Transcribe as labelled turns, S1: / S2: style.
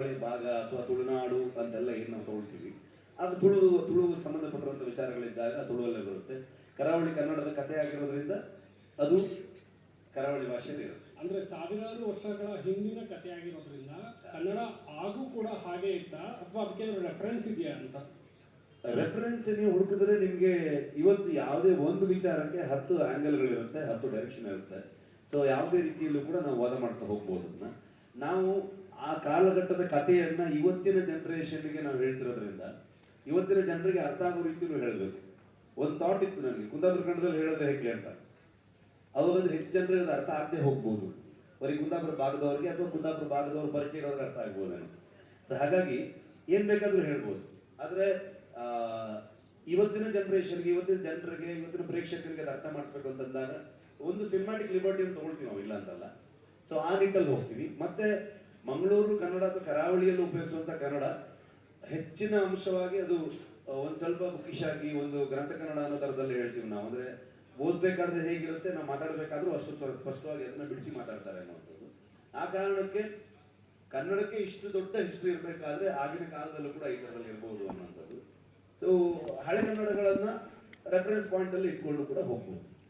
S1: ಭಾಗ ಅಥವಾ ತುಳುನಾಡು ಅಂತೆಲ್ಲ ಏನು ನಾವು ತಗೊಳ್ತೀವಿ ಅದು ತುಳು ಸಂಬಂಧಪಟ್ಟಿರುವಂಥ ವಿಚಾರಗಳಿದ್ದಾಗ ತುಳುವಲ್ಲೇ ಬರುತ್ತೆ. ಕರಾವಳಿ ಕನ್ನಡದ ಕಥೆ ಆಗಿರೋದ್ರಿಂದ ಅದು ಕರಾವಳಿ ಭಾಷೆಯಲ್ಲಿ ಇರುತ್ತೆ.
S2: ಅಂದ್ರೆ ಸಾವಿರಾರು ವರ್ಷಗಳ ಹಿಂದಿನ ಕಥೆ ಆಗಿರೋದ್ರಿಂದ ಕನ್ನಡ ಆಗೂ ಕೂಡ ಹಾಗೆ ಇತ್ತಾ ಅಥವಾ ಅದಕ್ಕೆ ರೆಫರೆನ್ಸ್ ಇದೆಯಾ ಅಂತ?
S1: ರೆಫರೆನ್ಸ್ ನೀವು ಹುಡುಕಿದ್ರೆ ನಿಮಗೆ ಇವತ್ತು ಯಾವುದೇ ಒಂದು ವಿಚಾರಕ್ಕೆ 10 ಆಂಗಲ್ಗಳಿರುತ್ತೆ, 10 ಡೈರೆಕ್ಷನ್ ಇರುತ್ತೆ. ಸೊ ಯಾವುದೇ ರೀತಿಯಲ್ಲೂ ಕೂಡ ನಾವು ವಾದ ಮಾಡ್ತಾ ಹೋಗ್ಬೋದು. ಅದನ್ನ ನಾವು ಆ ಕಾಲಘಟ್ಟದ ಕಥೆಯನ್ನ ಇವತ್ತಿನ ಜನರೇಷನ್ಗೆ ನಾವು ಹೇಳ್ತಿರೋದ್ರಿಂದ ಇವತ್ತಿನ ಜನರಿಗೆ ಅರ್ಥ ಆಗೋ ರೀತಿಯಲ್ಲೂ ಹೇಳಬೇಕು. ಒಂದು ಥಾಟ್ ಇತ್ತು ನನಗೆ, ಕುಂದಾಪುರ ಕನ್ನಡದಲ್ಲಿ ಹೇಳಿದ್ರೆ ಹೇಗೆ ಅಂತ. ಅವಾಗ ಹೆಚ್ಚು ಜನರಿಗೆ ಅದು ಅರ್ಥ ಆಗದೆ ಹೋಗ್ಬೋದು, ಬರೀ ಕುಂದಾಪುರ ಭಾಗದವ್ರಿಗೆ ಅಥವಾ ಕುಂದಾಪುರ ಭಾಗದವ್ರ ಪರಿಚಯ ಇರೋದ್ರೆ ಅರ್ಥ ಆಗ್ಬೋದೇನೋ. ಸೊ ಹಾಗಾಗಿ ಏನ್ ಬೇಕಾದ್ರೂ ಹೇಳ್ಬೋದು. ಆದ್ರೆ ಇವತ್ತಿನ ಜನರೇಷನ್ಗೆ, ಇವತ್ತಿನ ಜನರಿಗೆ, ಇವತ್ತಿನ ಪ್ರೇಕ್ಷಕರಿಗೆ ಅದು ಅರ್ಥ ಮಾಡಿಸ್ಬೇಕು ಅಂತಂದಾಗ ಒಂದು ಸಿನಿಮಾಟಿಕ್ ಲಿಬರ್ಟಿಯನ್ನು ತಗೊಳ್ತೀವಿ ನಾವು, ಇಲ್ಲ ಅಂತಲ್ಲ. ಸೊ ಆ ನಿಟ್ಟಲ್ಲಿ ಹೋಗ್ತೀವಿ. ಮತ್ತೆ ಮಂಗಳೂರು ಕನ್ನಡ ಅಥವಾ ಕರಾವಳಿಯಲ್ಲಿ ಉಪಯೋಗಿಸುವಂತ ಕನ್ನಡ ಹೆಚ್ಚಿನ ಅಂಶವಾಗಿ ಅದು ಒಂದ್ ಸ್ವಲ್ಪ ಬುಕ್ಕಿಶ್ ಆಗಿ ಒಂದು ಗ್ರಂಥ ಕನ್ನಡ ಅನ್ನೋ ತರದಲ್ಲಿ ಹೇಳ್ತೀವಿ ನಾವು. ಅಂದ್ರೆ ಓದ್ಬೇಕಾದ್ರೆ ಹೇಗಿರುತ್ತೆ, ನಾವು ಮಾತಾಡ್ಬೇಕಾದ್ರೂ ಅಷ್ಟು ಸ್ಪಷ್ಟವಾಗಿ ಅದನ್ನ ಬಿಡಿಸಿ ಮಾತಾಡ್ತಾರೆ ಅನ್ನೋದು. ಆ ಕಾರಣಕ್ಕೆ ಕನ್ನಡಕ್ಕೆ ಇಷ್ಟು ದೊಡ್ಡ ಹಿಸ್ಟ್ರಿ ಇರಬೇಕಾದ್ರೆ ಆಗಿನ ಕಾಲದಲ್ಲೂ ಕೂಡ ಈ ತರದಲ್ಲಿ ಇರ್ಬೋದು ಅನ್ನೋಂಥದ್ದು. ಸೊ ಹಳೆ ಕನ್ನಡಗಳನ್ನ ರೆಫರೆನ್ಸ್ ಪಾಯಿಂಟ್ ಅಲ್ಲಿ ಇಟ್ಕೊಂಡು ಕೂಡ ಹೋಗ್ಬೋದು.